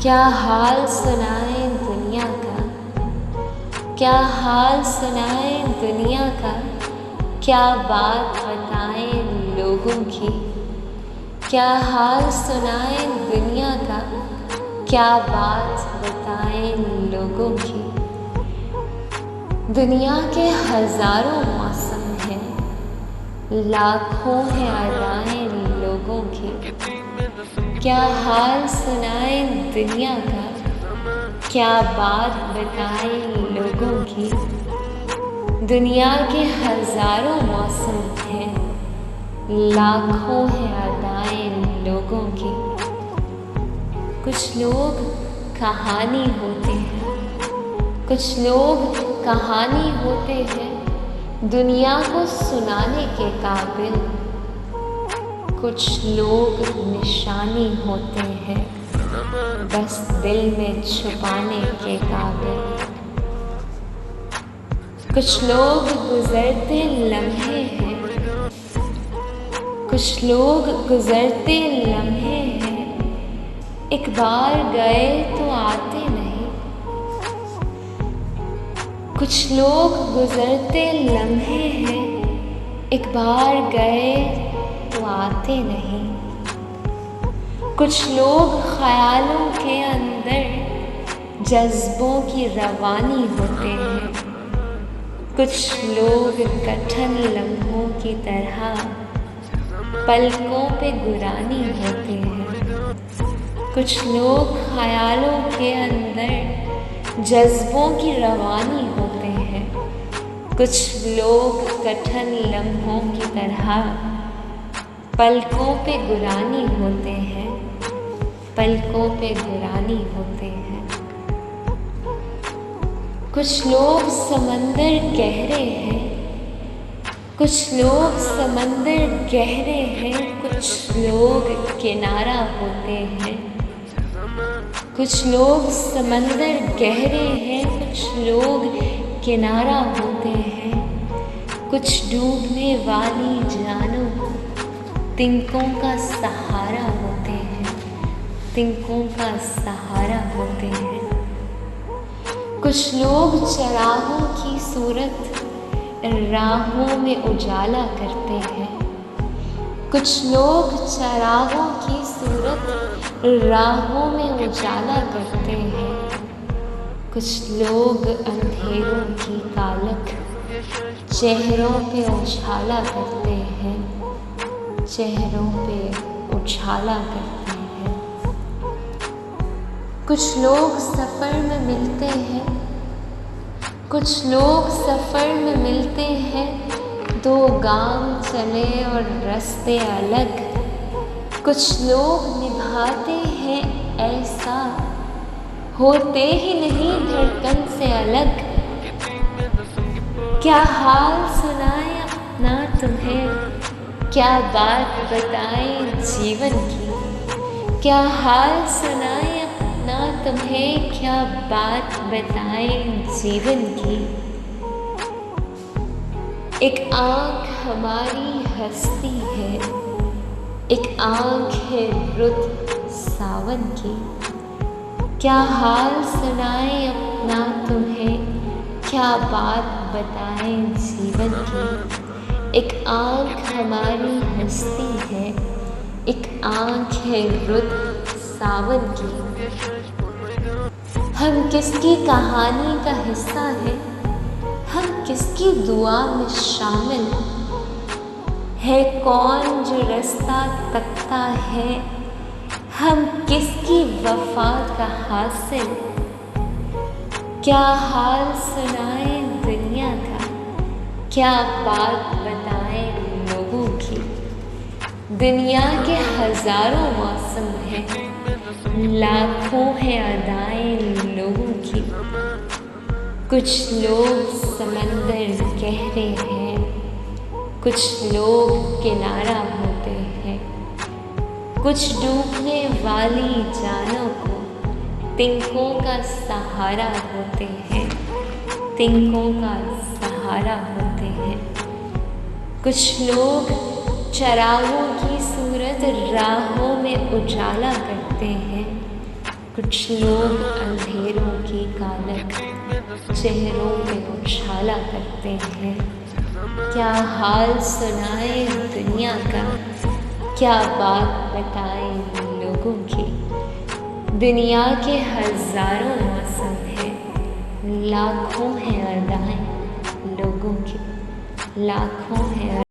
क्या हाल सुनाए दुनिया का, क्या हाल सुनाए दुनिया का, क्या बात बताएं लोगों की। क्या हाल सुनाए दुनिया का, क्या बात बताएं लोगों की। दुनिया के हजारों मौसम हैं, लाखों हैं अदाएं लोगों की। क्या हाल सुनाए दुनिया का, क्या बात बताएं लोगों की। दुनिया के हजारों मौसम हैं, लाखों हैं अदाएं लोगों की। कुछ लोग कहानी होते हैं, कुछ लोग कहानी होते हैं, दुनिया को सुनाने के काबिल। कुछ लोग निशानी होते हैं, बस दिल में छुपाने के काबिल। कुछ लोग गुजरते लम्हे हैं, कुछ लोग गुजरते लम्हे हैं, एक बार गए तो आते नहीं। कुछ लोग गुजरते लम्हे हैं, एक बार गए तो आते नहीं। कुछ लोग ख्यालों के अंदर जज्बों की रवानी होते हैं। कुछ लोग कठिन लम्हों की तरह पलकों पे गुरानी होते हैं। कुछ लोग ख्यालों के अंदर जज्बों की रवानी होते हैं। कुछ लोग कठिन लम्हों की तरह पलकों पे गुरानी होते हैं, पलकों पे गुरानी होते हैं। कुछ लोग समंदर गहरे हैं, कुछ लोग समंदर गहरे हैं, कुछ लोग किनारा होते हैं। कुछ लोग समंदर गहरे हैं, कुछ लोग किनारा होते हैं। कुछ डूबने वाली जानों को तिनकों का सहारा होते हैं, तिनकों का सहारा होते हैं। कुछ लोग चराहों की सूरत राहों में उजाला करते हैं। कुछ लोग चराहों की सूरत राहों में उजाला करते हैं। कुछ लोग अंधेरों की कालख चेहरों पे उछाला करते हैं, चेहरों पे उछाला करते हैं। कुछ लोग सफ़र में मिलते हैं, कुछ लोग सफ़र में मिलते हैं, दो गांव चले और रास्ते अलग। कुछ लोग निभाते हैं ऐसा, होते ही नहीं धड़कन से अलग। क्या हाल सुनाए अपना तुम्हें, क्या बात बताएं जीवन की। क्या हाल सुनाए अपना तुम्हें, क्या बात बताएं जीवन की। एक आँख हमारी हस्ती है, एक आँख है रुत सावन की। क्या हाल सुनाए अपना तुम्हें, क्या बात बताएं जीवन की। एक आँख हमारी हस्ती है, एक आँख है रुत सावन की। हम किसकी कहानी का हिस्सा है, हम किसकी दुआ में शामिल है। कौन जो रास्ता तकता है, हम किसकी वफा का हासिल। क्या हाल सुनाए दुनिया का, क्या बात बताएं लोगों की। दुनिया के हजारों मौसम हैं, लाखों हैं अदाएं लोगों की। कुछ लोग समंदर गहरे हैं, कुछ लोग किनारा होते हैं। कुछ डूबने वाली जानों को तिनकों का सहारा होते हैं, तिनकों का सहारा होते हैं। कुछ लोग चरागों की सूरत राहों में उजाला करते हैं। कुछ लोग अंधेरों की कालक चेहरों पे उछाला करते हैं। क्या हाल सुनाए दुनिया का, क्या बात बताएं लोगों की। दुनिया के हजारों मौसम हैं, लाखों हैं अदाएं लोगों की, लाखों हैं